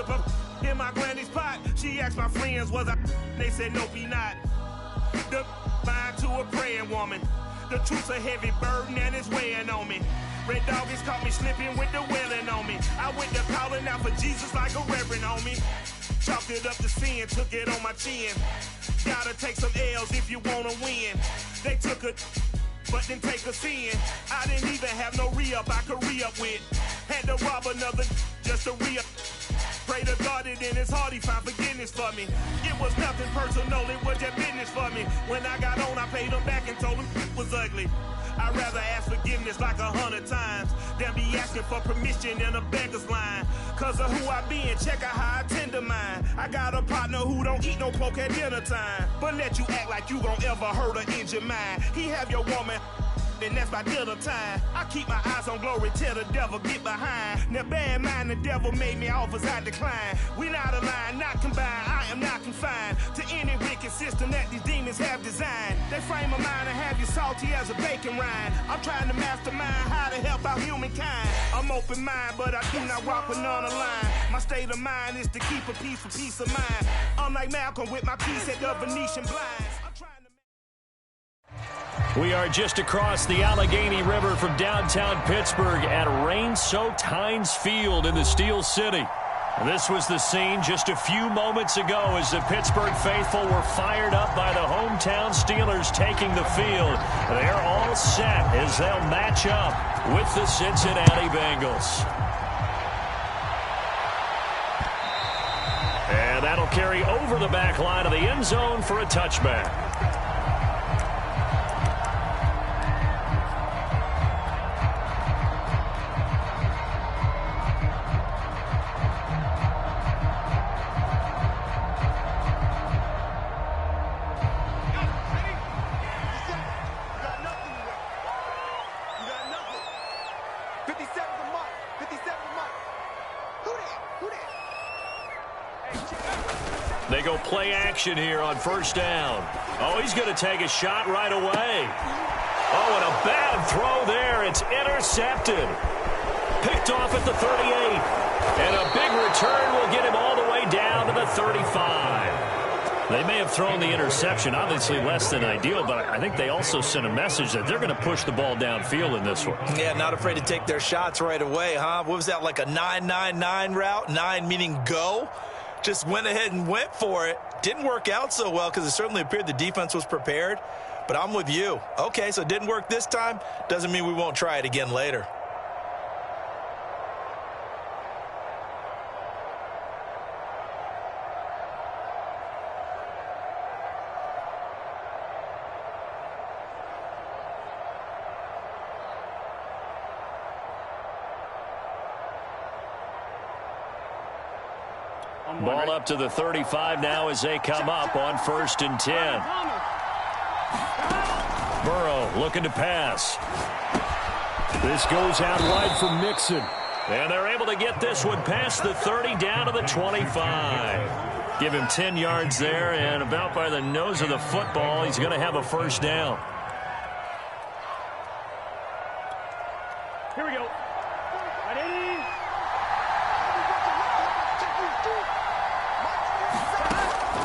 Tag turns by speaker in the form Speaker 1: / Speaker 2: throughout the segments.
Speaker 1: whip up in my granny's pot. She asked my friends, was I? They said, nope, he not. The fine to a praying woman. The truth's a heavy burden and it's weighing on me. Red doggies caught me slipping with the wailing on me. I went to calling out for Jesus like a reverend on me. Chalked it up to sin, took it on my chin. Gotta take some L's if you wanna win. They took a but didn't take a sin. I didn't even have no re-up I could re-up with. Had to rob another just to re-up. Pray to God that in his heart he found forgiveness for me. It was nothing personal, it was just business for me. When I got on, I paid him back and told him it was ugly. I'd rather ask forgiveness like 100 times than be asking for permission in a beggar's line. Cause of who I be and check out how I tend to mine. I got a partner who don't eat no pork at dinner time, but let you act like you gon' ever hurt or injure mine. He have your woman, and that's by dinner time. I keep my eyes on glory till the devil get behind. Now bear in mind the devil made me offers I decline. We not aligned, not combined, I am not confined to any wicked system that these demons have designed. They frame a mind and have you salty as a bacon rind. I'm trying to mastermind how to help out humankind. I'm open mind, but I do not rock with none aligned. My state of mind is to keep a peace for peace of mind. Unlike Malcolm with my peace at the Venetian blinds.
Speaker 2: We are just across the Allegheny River from downtown Pittsburgh at rain-soaked Heinz Field in the Steel City. This was the scene just a few moments ago as the Pittsburgh faithful were fired up by the hometown Steelers taking the field. They're all set as they'll match up with the Cincinnati Bengals. And that'll carry over the back line of the end zone for a touchback. They go play action here on first down. Oh, he's going to take a shot right away. Oh, and a bad throw there. It's intercepted. Picked off at the 38. And a big return will get him all the way down to the 35. They may have thrown the interception, obviously less than ideal, but I think they also sent a message that they're going to push the ball downfield in this one. Yeah, not afraid to take their shots right away, huh? What was that, like a 9-9-9 route? 9 meaning go? Just went ahead and went for it. Didn't work out so well because it certainly appeared the defense was prepared. But I'm with you. Okay, so it didn't work this time. Doesn't mean we won't try it again later. Ball up to the 35 now as they come up on 1st and 10. Burrow looking to pass. This goes out wide for Mixon. And they're able to get this one past the 30 down to the 25. Give him 10 yards there, and about by the nose of the football, he's going to have a first down.
Speaker 3: Here we go. Ready?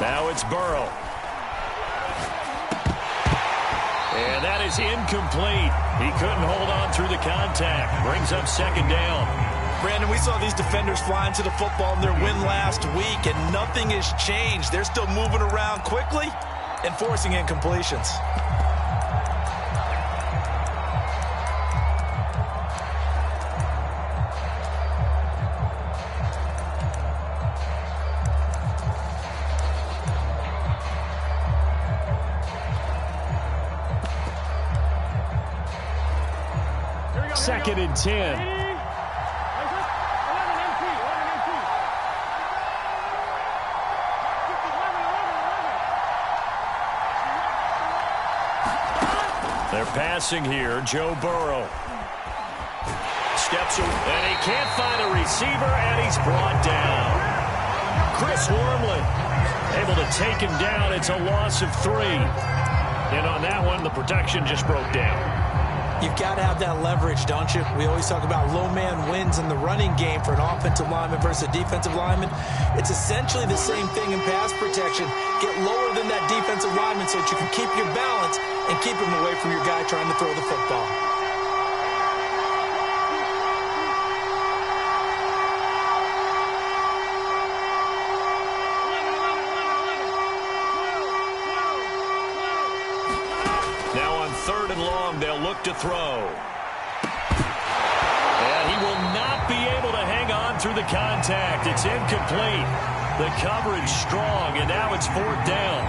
Speaker 2: Now it's Burrow. And that is incomplete. He couldn't hold on through the contact. Brings up 2nd down.
Speaker 4: Brandon, we saw these defenders flying to the football in their win last week, and nothing has changed. They're still moving around quickly and forcing incompletions.
Speaker 2: Second and 10. They're passing here. Joe Burrow steps away, and he can't find a receiver, and he's brought down. Chris Wormley able to take him down. It's a loss of 3. And on that one, the protection just broke down.
Speaker 4: You've got to have that leverage, don't you? We always talk about low man wins in the running game for an offensive lineman versus a defensive lineman. It's essentially the same thing in pass protection. Get lower than that defensive lineman so that you can keep your balance and keep him away from your guy trying to throw the football.
Speaker 2: Third and long, they'll look to throw. And he will not be able to hang on through the contact. It's incomplete. The coverage strong, and now it's fourth down.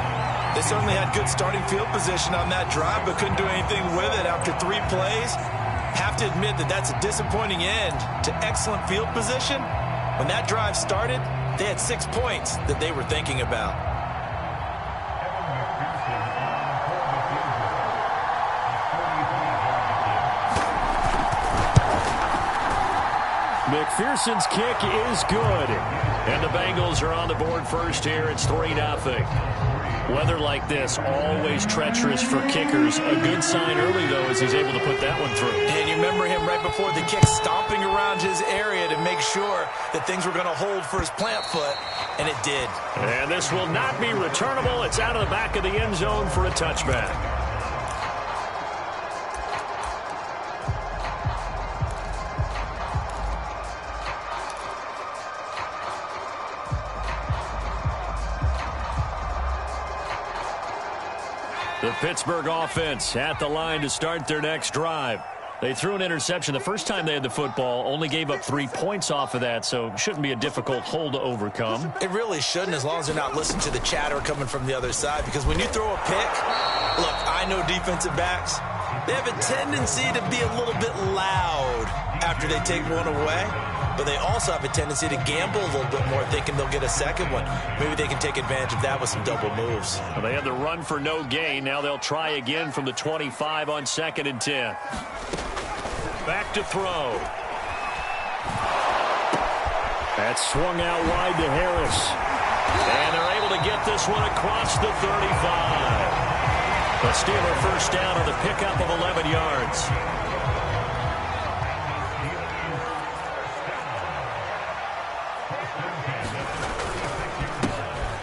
Speaker 4: They certainly had good starting field position on that drive, but couldn't do anything with it after 3 plays. Have to admit that that's a disappointing end to excellent field position. When that drive started, they had 6 points that they were thinking about.
Speaker 2: McPherson's kick is good. And the Bengals are on the board first here. It's 3-0. Weather like this, always treacherous for kickers. A good sign early, though, as he's able to put that one through.
Speaker 4: And you remember him right before the kick stomping around his area to make sure that things were going to hold for his plant foot, and it did.
Speaker 2: And this will not be returnable. It's out of the back of the end zone for a touchback. The Pittsburgh offense at the line to start their next drive. They threw an interception the first time they had the football, only gave up 3 points off of that, so it shouldn't be a difficult hole to overcome.
Speaker 4: It really shouldn't, as long as they're not listening to the chatter coming from the other side, because when you throw a pick, look, I know defensive backs, they have a tendency to be a little bit loud after they take one away, but they also have a tendency to gamble a little bit more, thinking they'll get a second one. Maybe they can take advantage of that with some double moves.
Speaker 2: Well, they had the run for no gain. Now they'll try again from the 25 on 2nd and 10. Back to throw. That's swung out wide to Harris. And they're able to get this one across the 35. But Steelers first down on the pickup of 11 yards.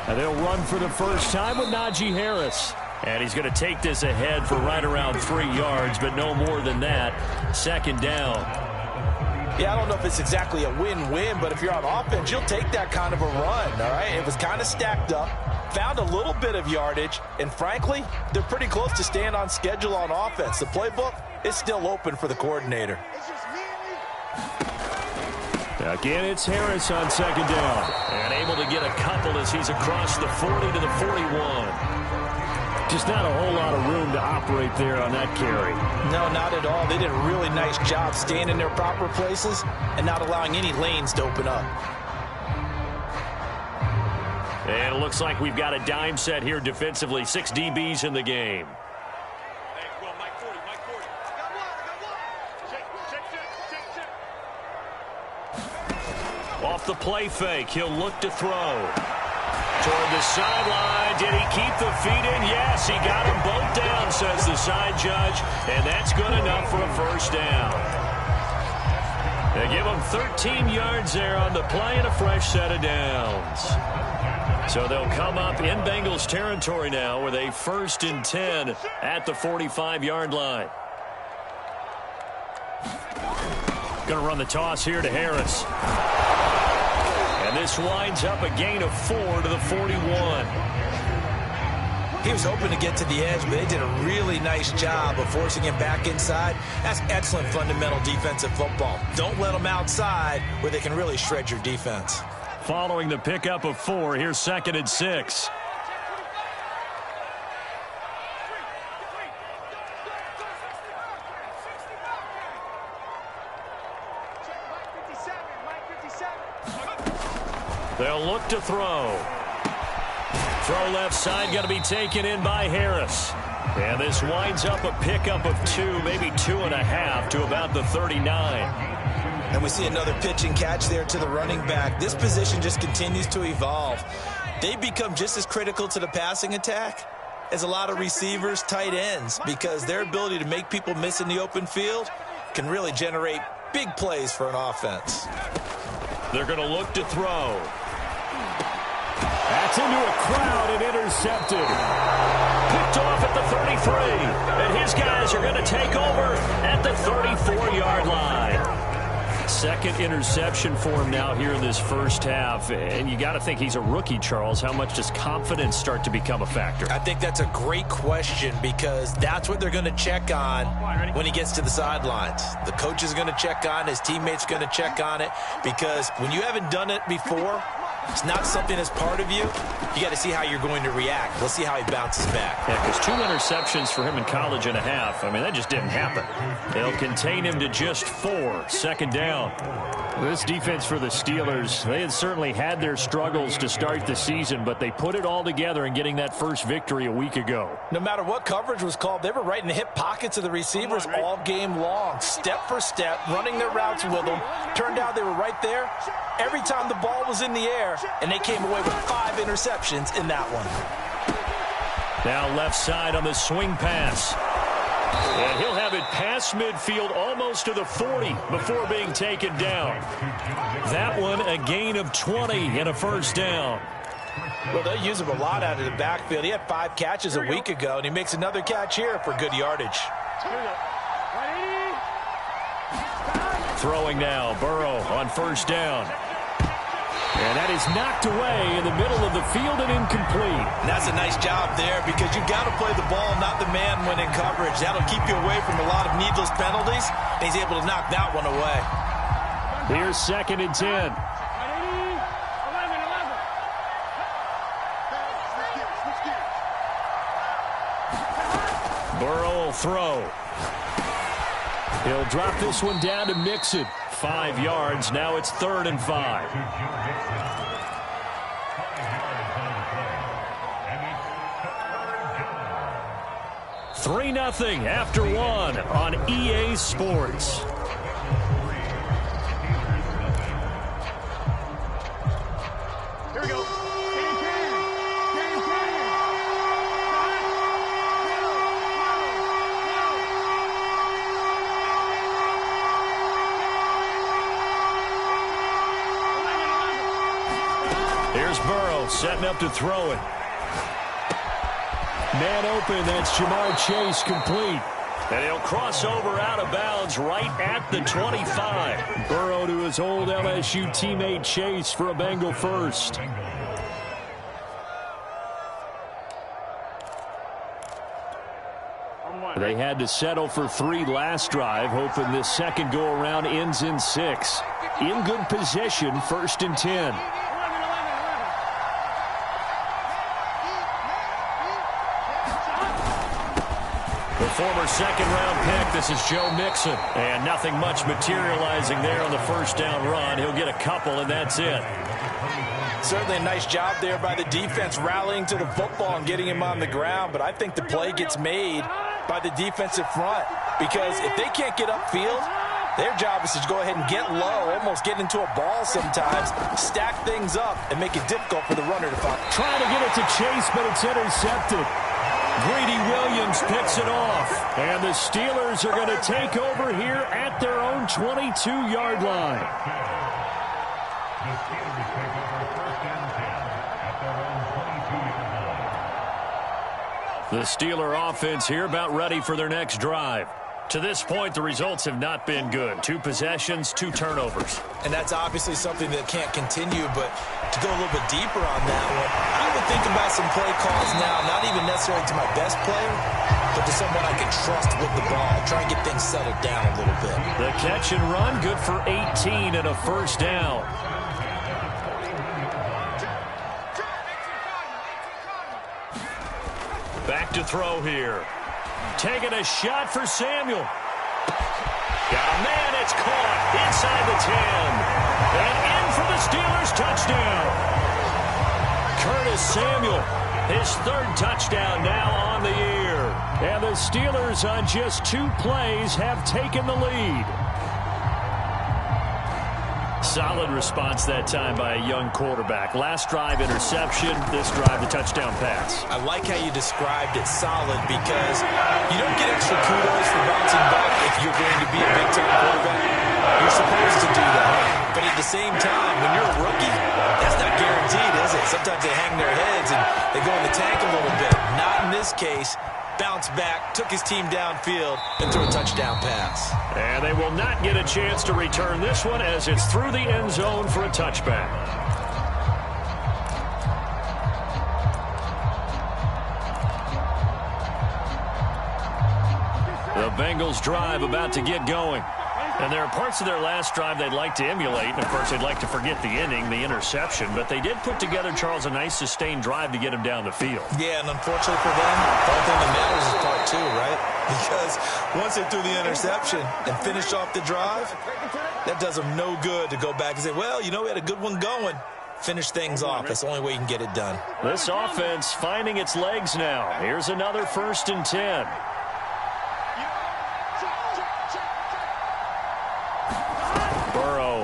Speaker 2: And they'll run for the first time with Najee Harris. And he's going to take this ahead for right around 3 yards, but no more than that. 2nd down.
Speaker 4: Yeah, I don't know if it's exactly a win-win, but if you're on offense, you'll take that kind of a run, all right? It was kind of stacked up, found a little bit of yardage, and frankly, they're pretty close to staying on schedule on offense. The playbook is still open for the coordinator.
Speaker 2: Again, it's Harris on 2nd down. And able to get a couple as he's across the 40 to the 41. Just not a whole lot of room to operate there on that carry.
Speaker 4: No, not at all. They did a really nice job staying in their proper places and not allowing any lanes to open up.
Speaker 2: And it looks like we've got a dime set here defensively. 6 DBs in the game. Off the play fake, he'll look to throw. Toward the sideline, did he keep the feet in? Yes, he got them both down, says the side judge, and that's good enough for a first down. They give him 13 yards there on the play and a fresh set of downs. So they'll come up in Bengals territory now with a 1st and 10 at the 45-yard line. Going to run the toss here to Harris. And this winds up a gain of 4 to the 41.
Speaker 4: He was hoping to get to the edge, but they did a really nice job of forcing him back inside. That's excellent fundamental defensive football. Don't let them outside where they can really shred your defense.
Speaker 2: Following the pickup of 4, here's 2nd and 6. They'll look to throw. Throw left side, going to be taken in by Harris. And this winds up a pickup of 2, maybe 2.5 to about the 39.
Speaker 4: And we see another pitch and catch there to the running back. This position just continues to evolve. They become just as critical to the passing attack is a lot of receivers, tight ends, because their ability to make people miss in the open field can really generate big plays for an offense.
Speaker 2: They're going to look to throw. That's into a crowd and intercepted. Picked off at the 33. And his guys are going to take over at the 34-yard line. Second interception for him now here in this first half. And you got to think he's a rookie, Charles. How much does confidence start to become a factor?
Speaker 4: I think that's a great question because that's what they're going to check on when he gets to the sidelines. The coach is going to check on, his teammates are going to check on it, because when you haven't done it before, it's not something that's part of you. You got to see how you're going to react. Let's see how he bounces back.
Speaker 2: Yeah, because 2 interceptions for him in college and a half. I mean, that just didn't happen. They'll contain him to just 4. Second down. This defense for the Steelers, they had certainly had their struggles to start the season, but they put it all together in getting that first victory a week ago.
Speaker 4: No matter what coverage was called, they were right in the hip pockets of the receivers all game long, step for step, running their routes with them. Turned out they were right there every time the ball was in the air, and they came away with 5 interceptions in that one.
Speaker 2: Now left side on the swing pass. And he'll have it past midfield almost to the 40 before being taken down. That one a gain of 20 and a first down.
Speaker 4: Well, they'll use him a lot out of the backfield. He had 5 catches a week ago, and he makes another catch here for good yardage.
Speaker 2: Throwing now, Burrow on first down. And that is knocked away in the middle of the field and incomplete.
Speaker 4: And that's a nice job there because you've got to play the ball, not the man when in coverage. That'll keep you away from a lot of needless penalties. And he's able to knock that one away.
Speaker 2: Here's 2nd and 10. Burrow will throw. He'll drop this one down to Mixon. 5 yards. Now it's 3rd and 5. Three 3-0 after 1 on EA Sports.
Speaker 3: Here we go.
Speaker 2: Here's Burrow setting up to throw it. Man open, that's Jamar Chase complete. And he'll cross over out of bounds right at the 25. Burrow to his old LSU teammate Chase for a Bengal first. They had to settle for 3 last drive, hoping this second go-around ends in 6. In good position, 1st and 10. The former second-round pick, this is Joe Mixon. And nothing much materializing there on the first down run. He'll get a couple, and that's it.
Speaker 4: Certainly a nice job there by the defense rallying to the football and getting him on the ground. But I think the play gets made by the defensive front because if they can't get upfield, their job is to go ahead and get low, almost get into a ball sometimes, stack things up, and make it difficult for the runner to find.
Speaker 2: Trying to get it to Chase, but it's intercepted. Greedy Williams picks it off. And the Steelers are going to take over here at their own 22-yard line. The Steeler offense here about ready for their next drive. To this point, the results have not been good. 2 possessions, 2 turnovers.
Speaker 4: And that's obviously something that can't continue, but to go a little bit deeper on that one, I would think about some play calls now, not even necessarily to my best player, but to someone I can trust with the ball. Try and get things settled down a little bit.
Speaker 2: The catch and run, good for 18 and a first down. Back to throw here. Taking a shot for Samuel. Got a man, it's caught inside the 10. And in for the Steelers touchdown. Curtis Samuel, his 3rd touchdown now on the year. And the Steelers on just 2 plays have taken the lead. Solid response that time by a young quarterback. Last drive, interception. This drive, the touchdown pass.
Speaker 4: I like how you described it, solid, because you don't get extra kudos for bouncing back if you're going to be a big-time quarterback. You're supposed to do that. But at the same time, when you're a rookie, that's not guaranteed, is it? Sometimes they hang their heads and they go in the tank a little bit. Not in this case. Bounced back, took his team downfield, and threw a touchdown pass.
Speaker 2: And they will not get a chance to return this one as it's through the end zone for a touchback. The Bengals drive about to get going. And there are parts of their last drive they'd like to emulate. And, of course, they'd like to forget the inning, the interception. But they did put together, Charles, a nice sustained drive to get him down the field.
Speaker 4: Yeah, and unfortunately for them, the only thing that matters is part two, right? Because once they threw the interception and finished off the drive, that does them no good to go back and say, well, you know, we had a good one going. Finish things off. That's the only way you can get it done.
Speaker 2: This offense finding its legs now. Here's another 1st and 10.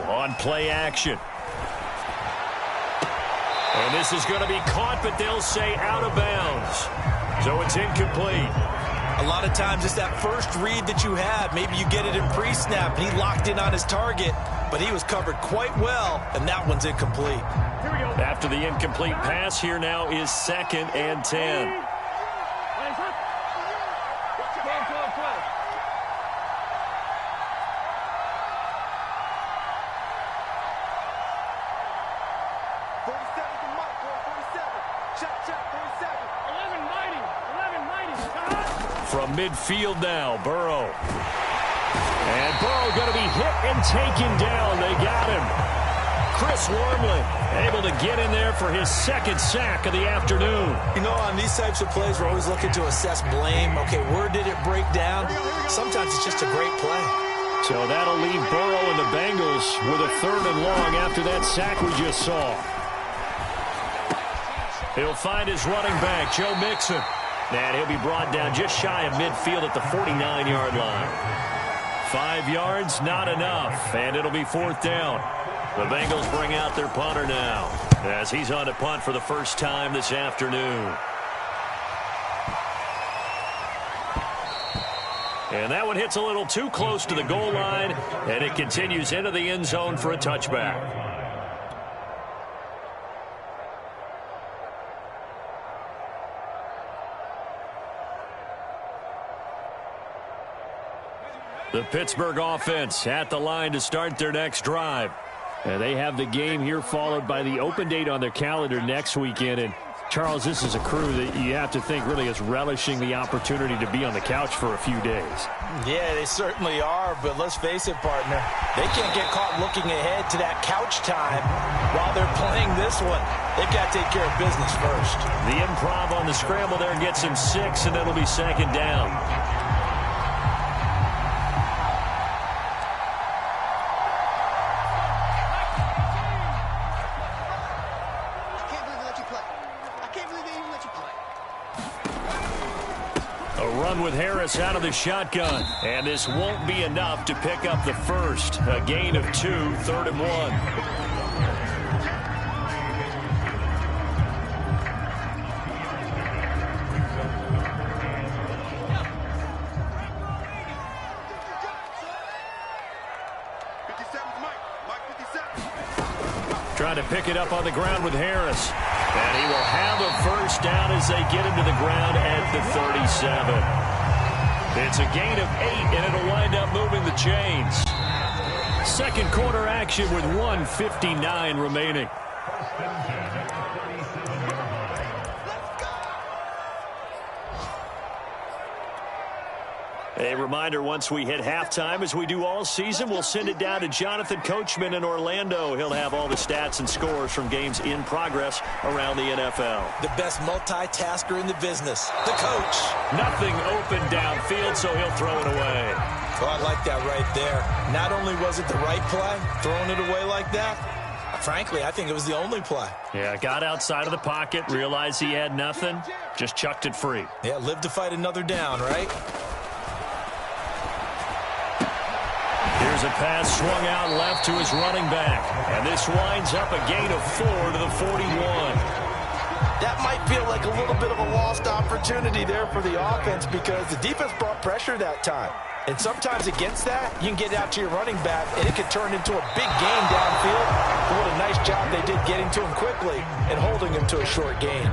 Speaker 2: On play action. And this is going to be caught, but they'll say out of bounds. So it's incomplete.
Speaker 4: A lot of times it's that first read that you have. Maybe you get it in pre-snap, and he locked in on his target, but he was covered quite well, and that one's incomplete.
Speaker 2: Here we go. After the incomplete pass, here now is 2nd and 10. From midfield now, Burrow. And Burrow going to be hit and taken down. They got him. Chris Wormley able to get in there for his 2nd sack of the afternoon.
Speaker 4: You know, on these types of plays, we're always looking to assess blame. Okay, where did it break down? Sometimes it's just a great play.
Speaker 2: So that'll leave Burrow and the Bengals with a 3rd and long after that sack we just saw. He'll find his running back, Joe Mixon. And he'll be brought down just shy of midfield at the 49-yard line. 5 yards, not enough, and it'll be 4th down. The Bengals bring out their punter now as he's on to punt for the first time this afternoon. And that one hits a little too close to the goal line, and it continues into the end zone for a touchback. The Pittsburgh offense at the line to start their next drive. And they have the game here followed by the open date on their calendar next weekend. And, Charles, this is a crew that you have to think really is relishing the opportunity to be on the couch for a few days.
Speaker 4: Yeah, they certainly are. But let's face it, partner, they can't get caught looking ahead to that couch time while they're playing this one. They've got to take care of business first.
Speaker 2: The improv on the scramble there gets him 6, and it'll be 2nd down. With Harris out of the shotgun, and this won't be enough to pick up the first. A gain of 2, 3rd and 1. Trying to pick it up on the ground with Harris. And he will have a first down as they get him to the ground at the 37. It's a gain of 8, and it'll wind up moving the chains. 2nd quarter action with 1:59 remaining. A reminder, once we hit halftime, as we do all season, we'll send it down to Jonathan Coachman in Orlando. He'll have all the stats and scores from games in progress around the NFL.
Speaker 4: The best multitasker in the business, the coach.
Speaker 2: Nothing open downfield, so he'll throw it away.
Speaker 4: Well, I like that right there. Not only was it the right play, throwing it away like that, frankly, I think it was the only play.
Speaker 2: Yeah, got outside of the pocket, realized he had nothing, just chucked it free.
Speaker 4: Yeah, live to fight another down, right?
Speaker 2: Here's a pass swung out left to his running back. And this winds up a gain of 4 to the 41.
Speaker 4: That might feel like a little bit of a lost opportunity there for the offense because the defense brought pressure that time. And sometimes against that, you can get out to your running back, and it could turn into a big gain downfield. But what a nice job they did getting to him quickly and holding him to a short gain.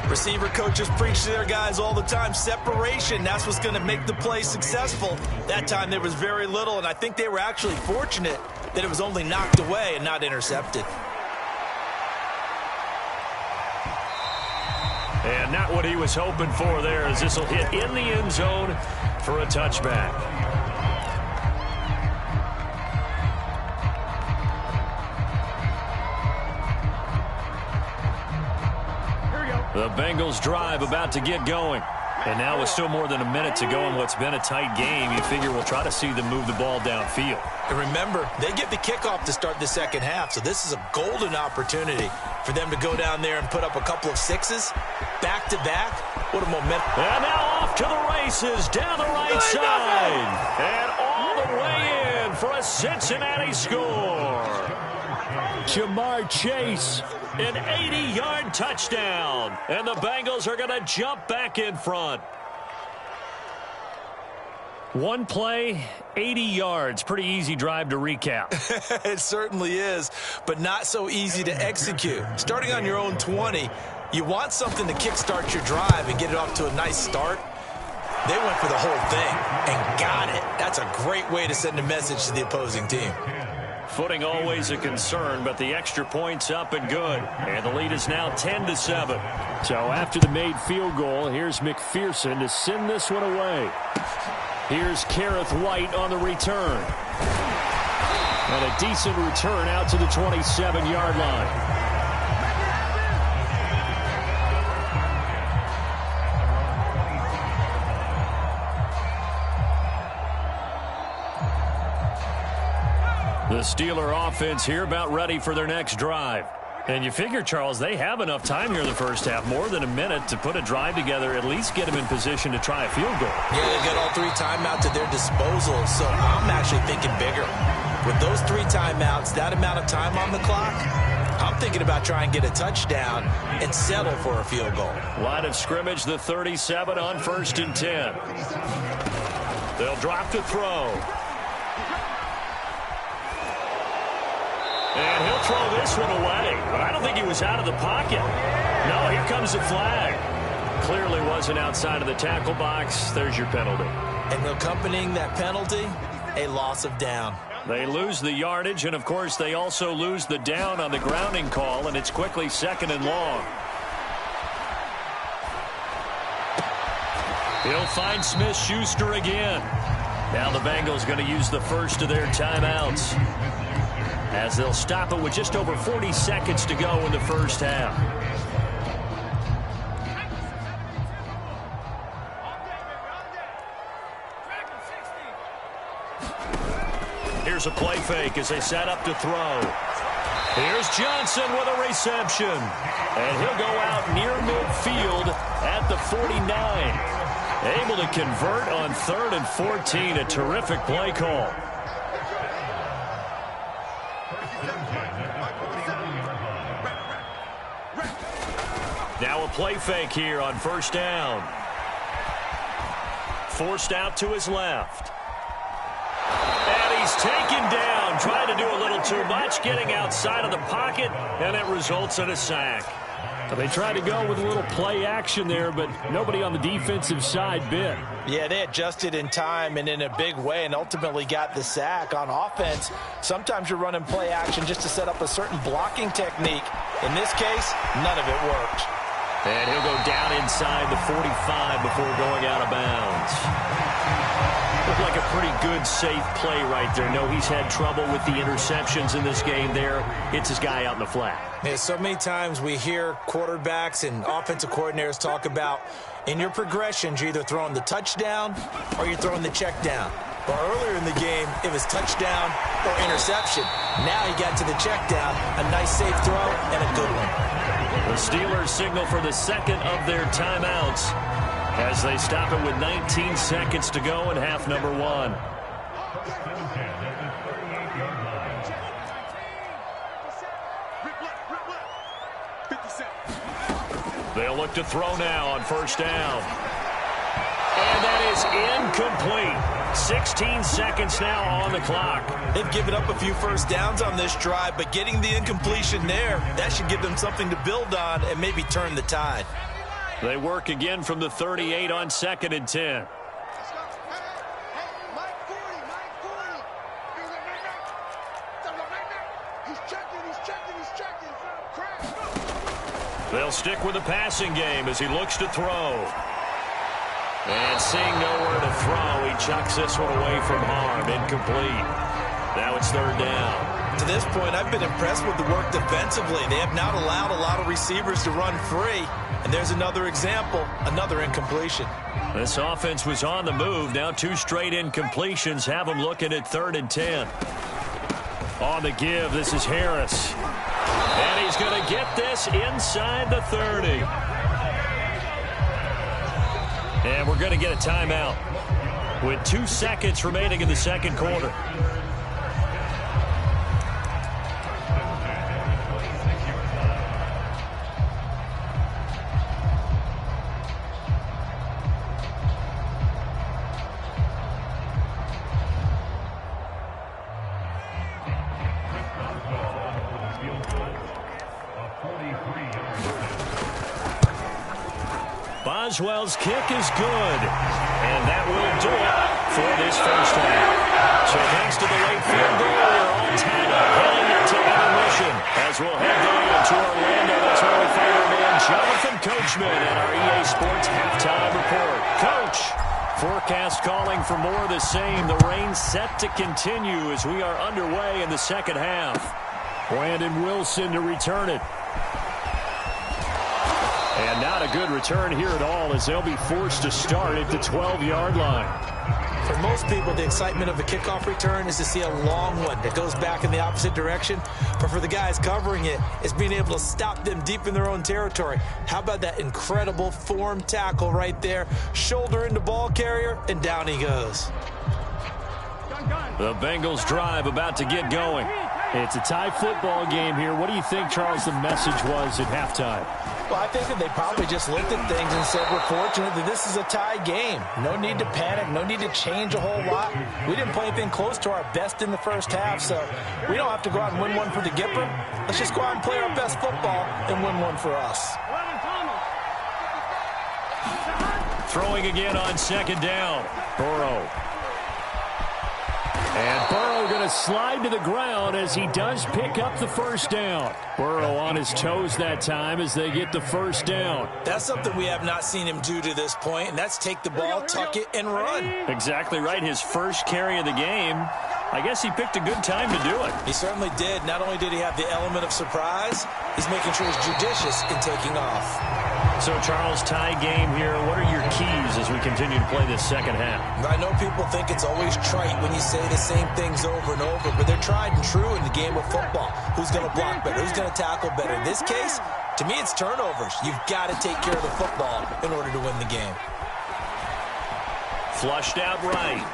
Speaker 4: Receiver coaches preach to their guys all the time. Separation, that's what's going to make the play successful. That time there was very little, and I think they were actually fortunate that it was only knocked away and not intercepted.
Speaker 2: And not what he was hoping for there, as this will hit in the end zone for a touchback. The Bengals drive about to get going. And now with still more than a minute to go in what's been a tight game, you figure we'll try to see them move the ball downfield.
Speaker 4: And remember, they get the kickoff to start the second half, so this is a golden opportunity for them to go down there and put up a couple of sixes back-to-back. What a momentum.
Speaker 2: And now off to the races down the right side. And all the way in for a Cincinnati score. Jamar Chase, an 80-yard touchdown. And the Bengals are going to jump back in front. One play, 80 yards. Pretty easy drive to recap.
Speaker 4: It certainly is, but not so easy to execute. Starting on your own 20, you want something to kickstart your drive and get it off to a nice start. They went for the whole thing and got it. That's a great way to send a message to the opposing team.
Speaker 2: Footing always a concern, but the extra point's up and good. And the lead is now 10-7. So after the made field goal, here's McPherson to send this one away. Here's Kareth White on the return. And a decent return out to the 27-yard line. The Steeler offense here about ready for their next drive. And you figure, Charles, they have enough time here in the first half, more than a minute, to put a drive together, at least get them in position to try a field goal.
Speaker 4: Yeah, they've got all 3 timeouts at their disposal, so I'm actually thinking bigger. With those 3 timeouts, that amount of time on the clock, I'm thinking about trying to get a touchdown and settle for a field goal.
Speaker 2: Line of scrimmage, the 37 on 1st and 10. They'll drop to throw. And he'll throw this one away. But I don't think he was out of the pocket. No, here comes the flag. Clearly wasn't outside of the tackle box. There's your penalty.
Speaker 4: And accompanying that penalty, a loss of down.
Speaker 2: They lose the yardage, and, of course, they also lose the down on the grounding call, and it's quickly 2nd and long. He'll find Smith-Schuster again. Now the Bengals going to use the first of their timeouts, as they'll stop it with just over 40 seconds to go in the first half. Here's a play fake as they set up to throw. Here's Johnson with a reception. And he'll go out near midfield at the 49. Able to convert on 3rd and 14. A terrific play call. Now a play fake here on 1st down. Forced out to his left. And he's taken down, trying to do a little too much, getting outside of the pocket, and it results in a sack. They tried to go with a little play action there, but nobody on the defensive side bit.
Speaker 4: Yeah, they adjusted in time and in a big way and ultimately got the sack. On offense, sometimes you're running play action just to set up a certain blocking technique. In this case, none of it worked.
Speaker 2: And he'll go down inside the 45 before going out of bounds. Looked like a pretty good, safe play right there. No, he's had trouble with the interceptions in this game there. Hits his guy out in the flat.
Speaker 4: Yeah, so many times we hear quarterbacks and offensive coordinators talk about in your progressions, you're either throwing the touchdown or you're throwing the check down. Well, earlier in the game, it was touchdown or interception. Now he got to the check down, a nice safe throw, and a good one.
Speaker 2: The Steelers signal for the second of their timeouts as they stop it with 19 seconds to go in half number 1. They'll look to throw now on first down. And that is incomplete. 16 seconds now on the clock.
Speaker 4: They've given up a few first downs on this drive, but getting the incompletion there, that should give them something to build on and maybe turn the tide.
Speaker 2: They work again from the 38 on 2nd and 10. They'll stick with the passing game as he looks to throw. And seeing nowhere to throw, he chucks this one away from harm. Incomplete. Now it's 3rd down.
Speaker 4: To this point, I've been impressed with the work defensively. They have not allowed a lot of receivers to run free. And there's another example, another incompletion.
Speaker 2: This offense was on the move. Now 2 straight incompletions have them looking at 3rd and 10. On the give, this is Harris. And he's going to get this inside the 30. And we're going to get a timeout with 2 seconds remaining in the 2nd quarter. Boswell's kick is good, and that will do it for this first half. So thanks to the late field goal, we're all tied up heading into intermission. As we'll head down to Orlando, that's where we find our man Jonathan Coachman and our EA Sports halftime report. Coach, forecast calling for more of the same. The rain set to continue as we are underway in the 2nd half. Brandon Wilson to return it. And not a good return here at all as they'll be forced to start at the 12-yard line.
Speaker 4: For most people, the excitement of a kickoff return is to see a long one that goes back in the opposite direction. But for the guys covering it, it's being able to stop them deep in their own territory. How about that incredible form tackle right there? Shoulder into ball carrier, and down he goes.
Speaker 2: The Bengals drive about to get going. It's a tie football game here. What do you think, Charles, the message was at halftime?
Speaker 4: Well, I think that they probably just looked at things and said, we're fortunate that this is a tie game. No need to panic. No need to change a whole lot. We didn't play anything close to our best in the first half, so we don't have to go out and win one for the Gipper. Let's just go out and play our best football and win one for us.
Speaker 2: Throwing again on 2nd down. Burrow. And Burrow going to slide to the ground as he does pick up the first down. Burrow on his toes that time as they get the first down.
Speaker 4: That's something we have not seen him do to this point, and that's take the ball, tuck it, and run.
Speaker 2: Exactly right. His first carry of the game. I guess he picked a good time to do it.
Speaker 4: He certainly did. Not only did he have the element of surprise, he's making sure he's judicious in taking off.
Speaker 2: So, Charles, tie game here. What are your keys as we continue to play this 2nd half?
Speaker 4: I know people think it's always trite when you say the same things over and over, but they're tried and true in the game of football. Who's going to block better? Who's going to tackle better? In this case, to me, it's turnovers. You've got to take care of the football in order to win the game.
Speaker 2: Flushed out right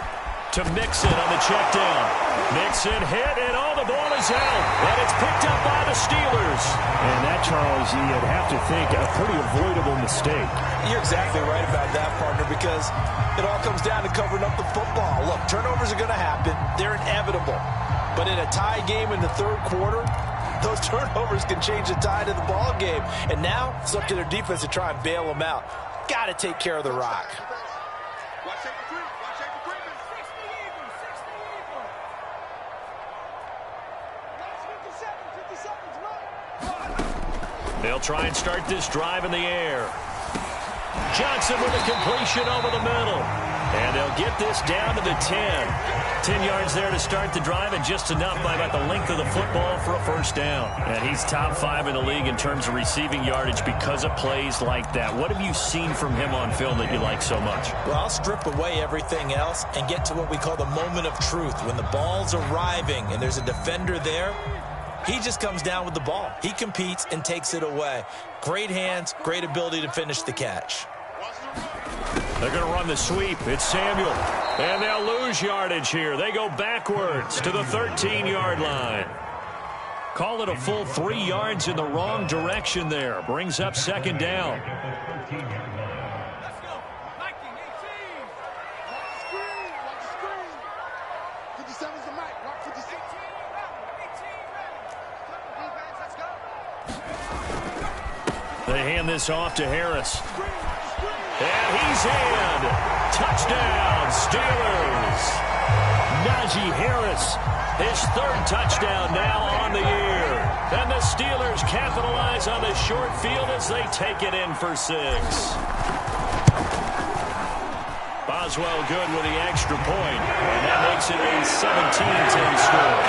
Speaker 2: to Mixon on the check down. Mixon hit, and all the ball is out. And it's picked up by the Steelers. And that, Charles, you'd have to think a pretty avoidable mistake.
Speaker 4: You're exactly right about that, partner, because it all comes down to covering up the football. Look, turnovers are going to happen. They're inevitable. But in a tie game in the 3rd quarter, those turnovers can change the tide of the ball game. And now it's up to their defense to try and bail them out. Got to take care of the rock.
Speaker 2: They'll try and start this drive in the air. Johnson with a completion over the middle. And they'll get this down to the 10. 10 yards there to start the drive, and just enough by about the length of the football for a first down. And he's top 5 in the league in terms of receiving yardage because of plays like that. What have you seen from him on film that you like so much?
Speaker 4: Well, I'll strip away everything else and get to what we call the moment of truth. When the ball's arriving and there's a defender there, he just comes down with the ball. He competes and takes it away. Great hands, great ability to finish the catch.
Speaker 2: They're going to run the sweep. It's Samuel. And they'll lose yardage here. They go backwards to the 13-yard line. Call it a full 3 yards in the wrong direction there. Brings up second down. They hand this off to Harris. And he's in. Touchdown, Steelers. Najee Harris, his 3rd touchdown now on the year. And the Steelers capitalize on the short field as they take it in for 6. Boswell good with the extra point. And that makes it a 17-10 score.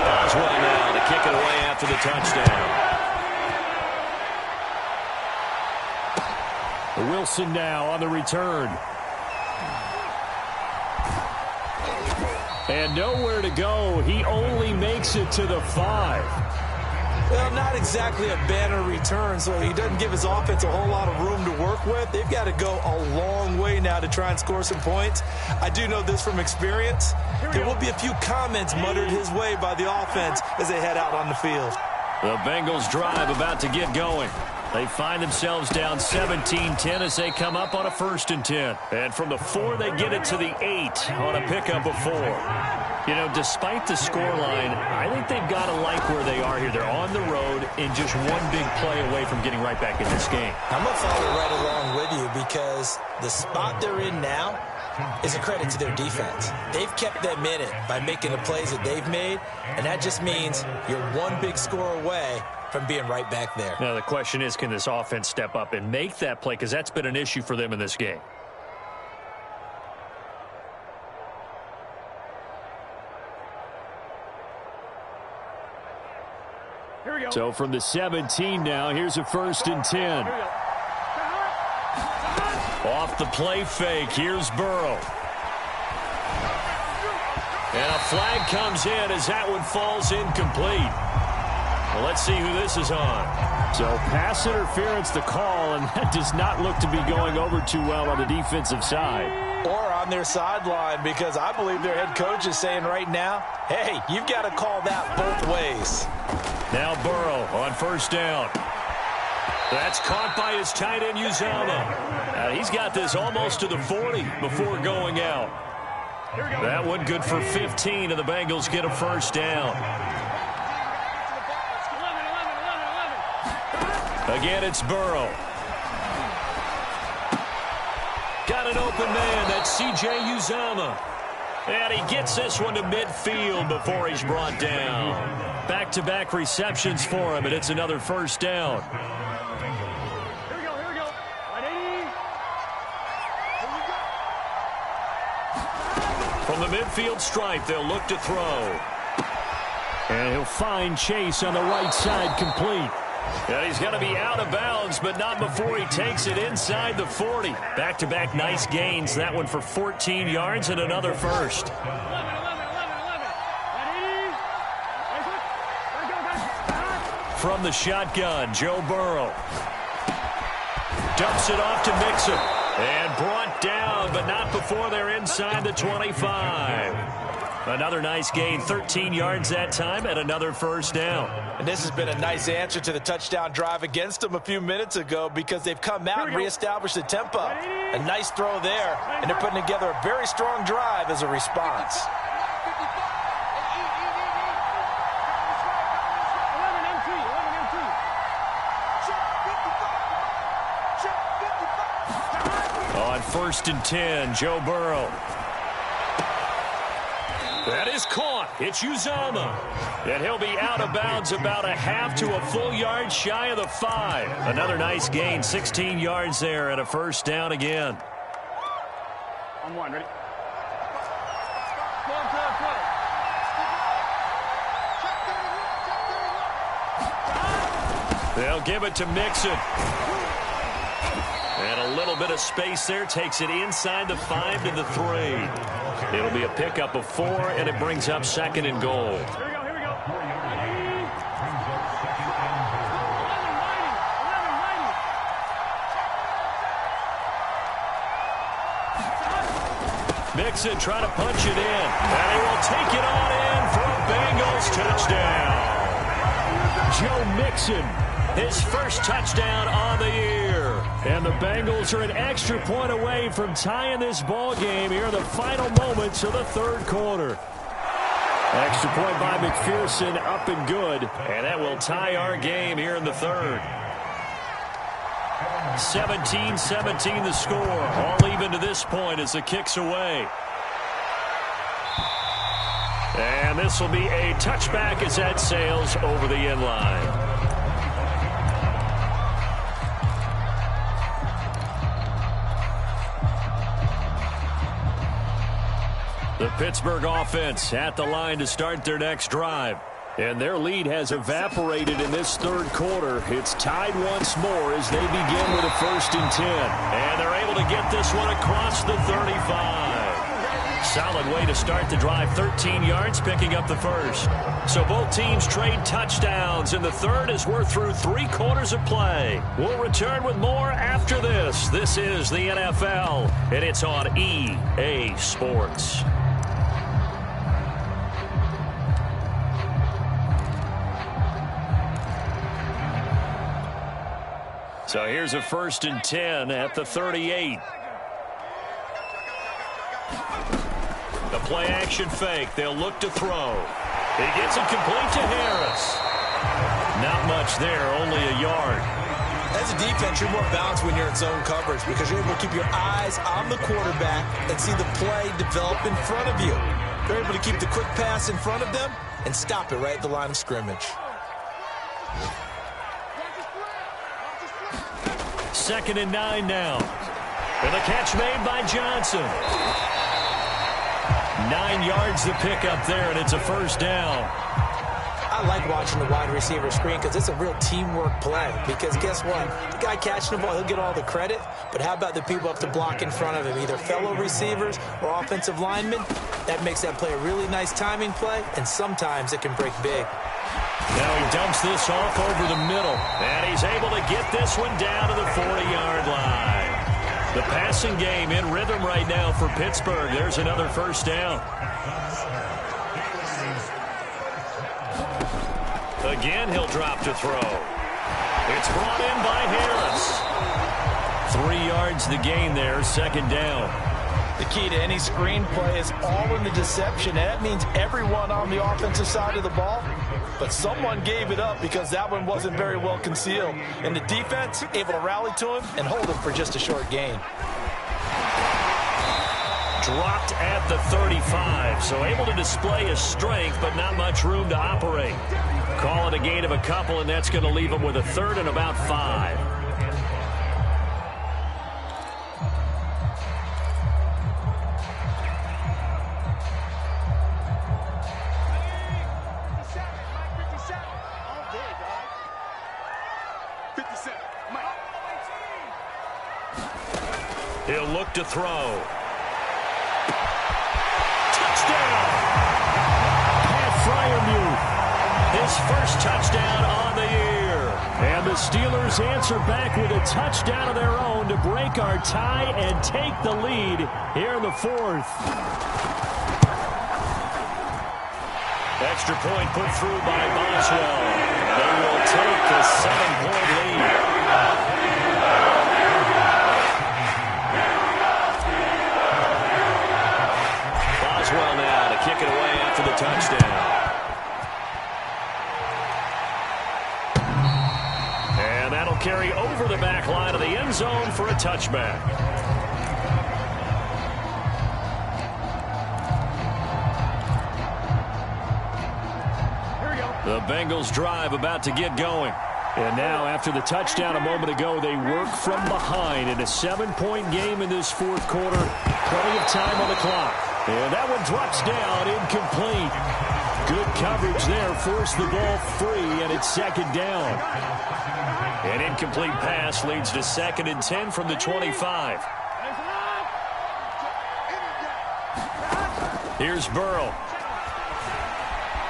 Speaker 2: Boswell now to kick it away after the touchdown. Wilson now on the return. And nowhere to go. He only makes it to the 5.
Speaker 4: Well, not exactly a banner return, so he doesn't give his offense a whole lot of room to work with. They've got to go a long way now to try and score some points. I do know this from experience. There will be a few comments muttered his way by the offense as they head out on the field.
Speaker 2: The Bengals drive about to get going. They find themselves down 17-10 as they come up on a 1st and 10. And from the 4, they get it to the 8 on a pickup of 4. You know, despite the scoreline, I think they've got to like where they are here. They're on the road and just one big play away from getting right back in this game.
Speaker 4: I'm going to follow right along with you because the spot they're in now is a credit to their defense. They've kept them in it by making the plays that they've made, and that just means you're one big score away from being right back there.
Speaker 2: Now, the question is, can this offense step up and make that play? Because that's been an issue for them in this game.
Speaker 3: Here we go.
Speaker 2: So from the 17 now, here's a 1st and 10. Off the play fake, here's Burrow. And a flag comes in as that one falls incomplete. Well, let's see who this is on. So pass interference the call, and that does not look to be going over too well on the defensive side.
Speaker 4: Or on their sideline, because I believe their head coach is saying right now, hey, you've got to call that both ways.
Speaker 2: Now Burrow on 1st down. That's caught by his tight end, Uzomah. He's got this almost to the 40 before going out. That one good for 15, and the Bengals get a 1st down. Again, it's Burrow. Got an open man. That's C.J. Uzomah. And he gets this one to midfield before he's brought down. Back-to-back receptions for him, and it's another 1st down.
Speaker 3: Here we go, here we go. 180.
Speaker 2: From the midfield stripe, they'll look to throw. And he'll find Chase on the right side, complete. And he's going to be out of bounds, but not before he takes it inside the 40. Back-to-back nice gains. That one for 14 yards and another 1st.
Speaker 3: 11.
Speaker 2: From the shotgun, Joe Burrow. Dumps it off to Mixon. And brought down, but not before they're inside the 25. Another nice gain, 13 yards that time, and another 1st down.
Speaker 4: And this has been a nice answer to the touchdown drive against them a few minutes ago because they've come out and reestablished the tempo. A nice throw there, and they're putting together a very strong drive as a response.
Speaker 2: On 1st and 10, Joe Burrow. That is caught. It's Uzomah. And he'll be out of bounds about a half to a full yard shy of the 5. Another nice gain, 16 yards there and a 1st down again.
Speaker 3: On 1, ready?
Speaker 2: They'll give it to Mixon. And a little bit of space there. Takes it inside the 5 to the 3. It'll be a pickup of 4, and it brings up 2nd and goal.
Speaker 3: Here we go, here we go.
Speaker 2: Mixon trying to punch it in. And he will take it on in for a Bengals touchdown. Joe Mixon, his first touchdown on the year. And the Bengals are an extra point away from tying this ball game here in the final moments of the third quarter. Extra point by McPherson, up and good. And that will tie our game here in the third. 17-17 the score. All even to this point as the kick's away. And this will be a touchback as that sails over the end line. The Pittsburgh offense at the line to start their next drive. And their lead has evaporated in this third quarter. It's tied once more as they begin with a 1st and 10. And they're able to get this one across the 35. Solid way to start the drive. 13 yards, picking up the first. So both teams trade touchdowns in the third as we're through 3 quarters of play. We'll return with more after this. This is the NFL, and it's on EA Sports. So here's a 1st and 10 at the 38. The play action fake. They'll look to throw. He gets it complete to Harris. Not much there, only a yard.
Speaker 4: As a defense, you're more balanced when you're in zone coverage because you're able to keep your eyes on the quarterback and see the play develop in front of you. They're able to keep the quick pass in front of them and stop it right at the line of scrimmage.
Speaker 2: 2nd and 9 now. And the catch made by Johnson. 9 yards to pick up there, and it's a 1st down.
Speaker 4: I like watching the wide receiver screen because it's a real teamwork play. Because guess what? The guy catching the ball, he'll get all the credit. But how about the people up to block in front of him, either fellow receivers or offensive linemen? That makes that play a really nice timing play, and sometimes it can break big.
Speaker 2: Now he dumps this off over the middle. And he's able to get this one down to the 40-yard line. The passing game in rhythm right now for Pittsburgh. There's another 1st down. Again, he'll drop to throw. It's brought in by Harris. 3 yards the gain there, 2nd down.
Speaker 5: The key to any screen play is all in the deception. And that means everyone on the offensive side of the ball. But someone gave it up because that one wasn't very well concealed. And the defense able to rally to him and hold him for just a short gain.
Speaker 2: Dropped at the 35, so able to display his strength, but not much room to operate. Call it a gain of a couple, and that's going to leave him with a 3rd and about 5. He'll look to throw. Touchdown! Pat Fryermuth, his first touchdown on the year. And the Steelers answer back with a touchdown of their own to break our tie and take the lead here in the 4th. Extra point put through by Boswell. They will take a 7-point lead. Boswell now to kick it away after the touchdown. And that'll carry over the back line of the end zone for a touchback. The Bengals drive about to get going. And now, after the touchdown a moment ago, they work from behind in a 7-point game in this 4th quarter. Plenty of time on the clock. And that one drops down, incomplete. Good coverage there, forced the ball free, and it's 2nd down. An incomplete pass leads to 2nd and 10 from the 25. Here's Burrow.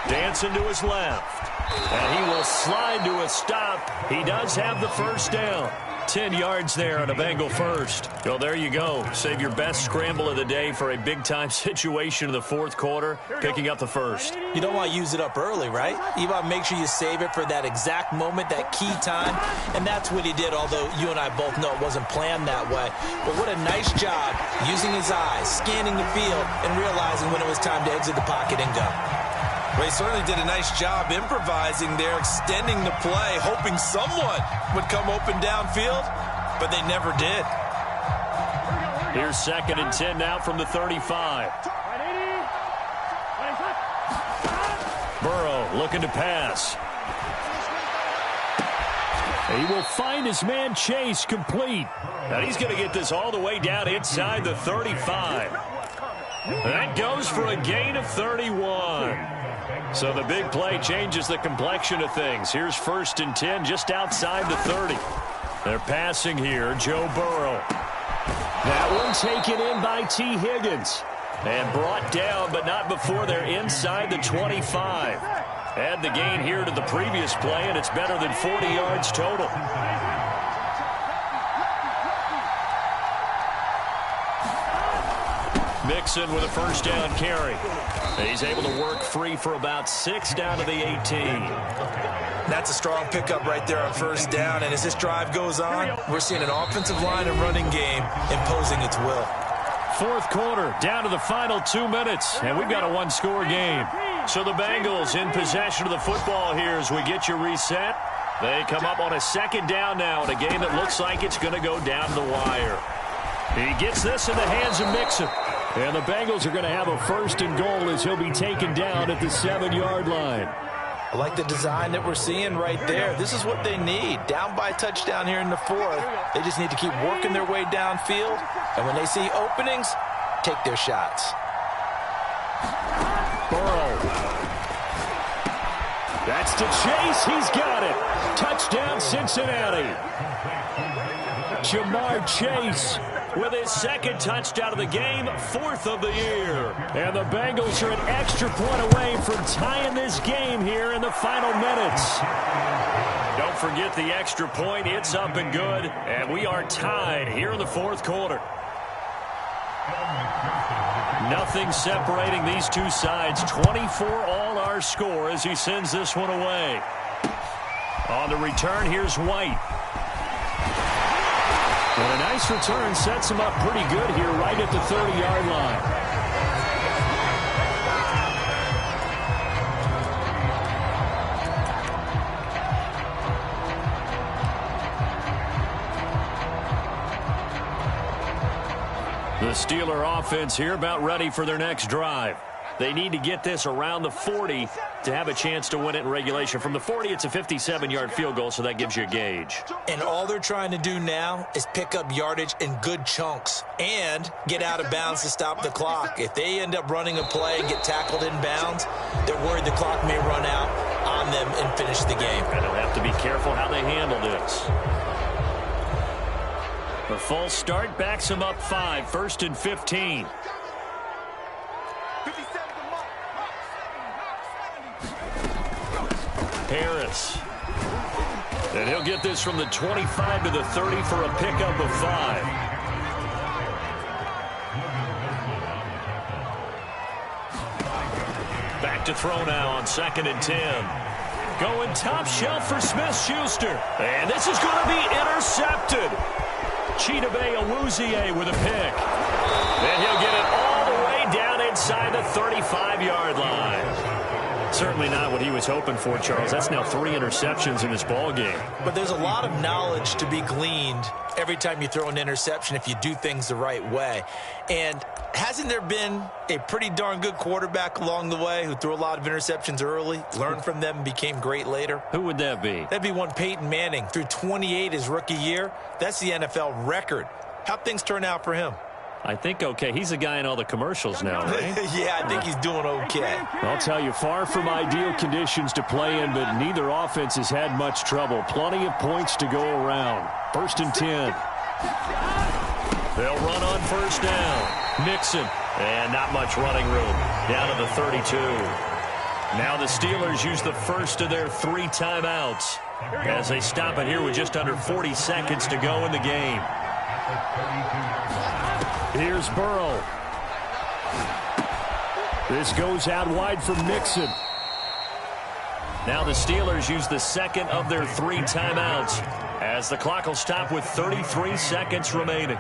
Speaker 2: Dancing to his left. And he will slide to a stop. He does have the 1st down. 10 yards there on a Bengal first. Well, there you go. Save your best scramble of the day for a big-time situation in the fourth quarter, picking up the first.
Speaker 4: You don't want to use it up early, right? You want to make sure you save it for that exact moment, that key time, and that's what he did, although you and I both know it wasn't planned that way. But what a nice job using his eyes, scanning the field, and realizing when it was time to exit the pocket and go. Well, he certainly did a nice job improvising there, extending the play, hoping someone would come open downfield, but they never did.
Speaker 2: Here's 2nd and 10 now from the 35. Burrow looking to pass. He will find his man Chase complete. And he's going to get this all the way down inside the 35. That goes for a gain of 31. So the big play changes the complexion of things. Here's 1st and 10 just outside the 30. They're passing here, Joe Burrow. That one taken in by T. Higgins. And brought down, but not before they're inside the 25. Add the gain here to the previous play, and it's better than 40 yards total. Mixon with a 1st down carry. He's able to work free for about 6 down to the 18.
Speaker 4: That's a strong pickup right there on 1st down, and as this drive goes on, we're seeing an offensive line and running game imposing its will.
Speaker 2: Fourth quarter, down to the final 2 minutes, and we've got a one-score game. So the Bengals in possession of the football here as we get you reset. They come up on a 2nd down now in a game that looks like it's going to go down the wire. He gets this in the hands of Mixon. And the Bengals are going to have a 1st and goal as he'll be taken down at the 7-yard line.
Speaker 5: I like the design that we're seeing right there. This is what they need. Down by a touchdown here in the 4th. They just need to keep working their way downfield. And when they see openings, take their shots.
Speaker 2: Burrow. That's to Chase. He's got it. Touchdown, Cincinnati. Jamar Chase with his 2nd touchdown of the game, 4th of the year. And the Bengals are an extra point away from tying this game here in the final minutes. Don't forget the extra point. It's up and good. And we are tied here in the 4th quarter. Nothing separating these two sides. 24 all our score as he sends this one away. On the return, here's White. And a nice return sets him up pretty good here right at the 30-yard line. The Steeler offense here about ready for their next drive. They need to get this around the 40 to have a chance to win it in regulation. From the 40, it's a 57-yard field goal, so that gives you a gauge.
Speaker 4: And all they're trying to do now is pick up yardage in good chunks and get out of bounds to stop the clock. If they end up running a play and get tackled in bounds, they're worried the clock may run out on them and finish the game.
Speaker 2: And they'll have to be careful how they handle this. The false start backs him up 5, 1st and 15. Harris. And he'll get this from the 25 to the 30 for a pickup of 5. Back to throw now on 2nd and 10. Going top shelf for Smith-Schuster. And this is going to be intercepted. Chidobe Awuzie with a pick. And he'll get it all the way down inside the 35-yard line. Certainly not what he was hoping for, Charles. That's now 3 interceptions in this ball game.
Speaker 4: But there's a lot of knowledge to be gleaned every time you throw an interception if you do things the right way. And hasn't there been a pretty darn good quarterback along the way who threw a lot of interceptions early, learned from them, and became great later?
Speaker 2: Who would that be?
Speaker 4: That'd be one Peyton Manning. Threw 28 his rookie year. That's the NFL record. How'd things turn out for him?
Speaker 2: I think okay. He's a guy in all the commercials now, right?
Speaker 4: Yeah, I think he's doing okay.
Speaker 2: I'll tell you, far from ideal conditions to play in, but neither offense has had much trouble. Plenty of points to go around. 1st and 10. They'll run on 1st down. Mixon. And not much running room. Down to the 32. Now the Steelers use the first of their 3 timeouts as they stop it here with just under 40 seconds to go in the game. Here's Burrow. This goes out wide for Mixon. Now the Steelers use the second of their 3 timeouts as the clock will stop with 33 seconds remaining.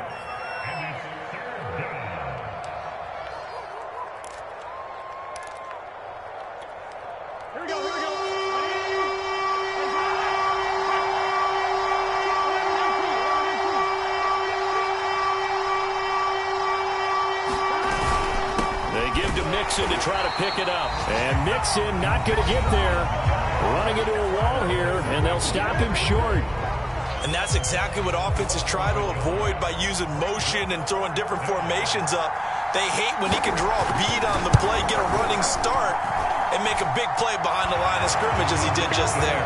Speaker 2: To try to pick it up. And Mixon not going to get there. Running into a wall here, and they'll stop him short.
Speaker 4: And that's exactly what offenses try to avoid by using motion and throwing different formations up. They hate when he can draw a bead on the play, get a running start, and make a big play behind the line of scrimmage as he did just there.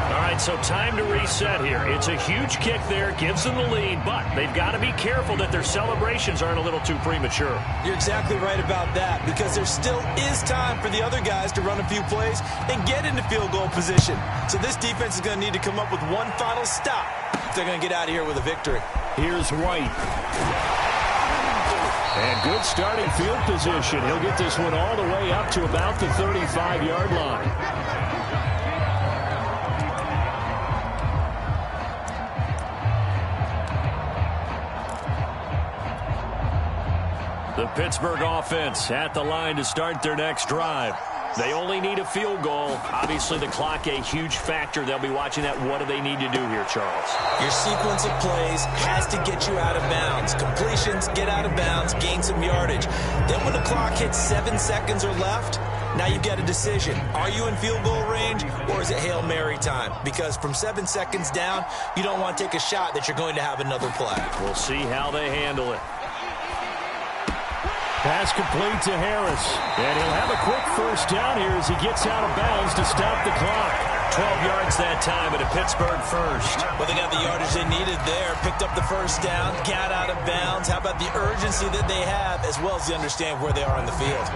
Speaker 2: All right, so time to reset here. It's a huge kick there, gives them the lead, but they've got to be careful that their celebrations aren't a little too premature.
Speaker 4: You're exactly right about that, because there still is time for the other guys to run a few plays and get into field goal position. So this defense is going to need to come up with one final stop if they're going to get out of here with a victory.
Speaker 2: Here's White. And good starting field position. He'll get this one all the way up to about the 35-yard line. The Pittsburgh offense at the line to start their next drive. They only need a field goal. Obviously, the clock a huge factor. They'll be watching that. What do they need to do here, Charles?
Speaker 4: Your sequence of plays has to get you out of bounds. Completions, get out of bounds, gain some yardage. Then when the clock hits 7 seconds or left, now you've got a decision. Are you in field goal range, or is it Hail Mary time? Because from 7 seconds down, you don't want to take a shot that you're going to have another play.
Speaker 2: We'll see how they handle it. Pass complete to Harris. And he'll have a quick first down here as he gets out of bounds to stop the clock. 12 yards that time at a Pittsburgh first.
Speaker 4: Well, they got the yardage they needed there. Picked up the first down, got out of bounds. How about the urgency that they have, as well as they understand where they are on the field?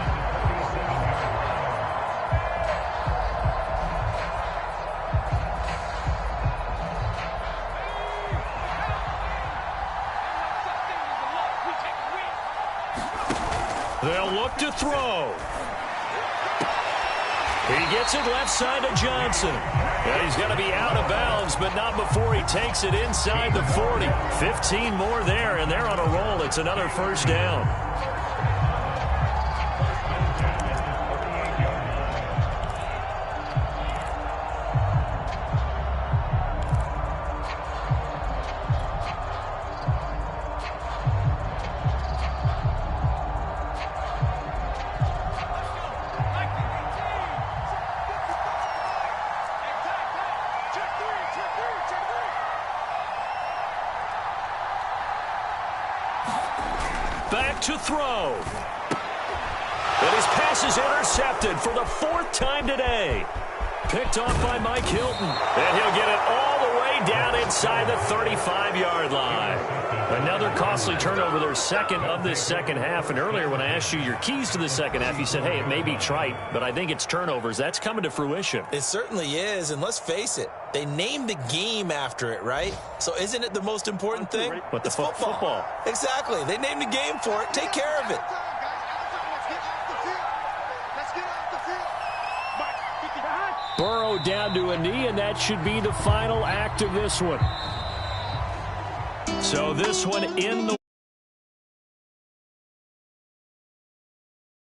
Speaker 2: They'll look to throw. He gets it left side to Johnson. And he's going to be out of bounds, but not before he takes it inside the 40. 15 more there, and they're on a roll. It's another first down. Back to throw. And his pass is intercepted for the 4th time today. Picked off by Mike Hilton. And he'll get it all the way down inside the 35-yard line. Another costly turnover, their second of this second half. And earlier when I asked you your keys to the second half, you said, hey, it may be trite, but I think it's turnovers. That's coming to fruition.
Speaker 4: It certainly is, and let's face it, they named the game after it, right? So isn't it the most important thing?
Speaker 2: But it's football.
Speaker 4: Exactly. They named the game for it. Take care of it.
Speaker 2: Burrow down to a knee, and that should be the final act of this one. So this one in the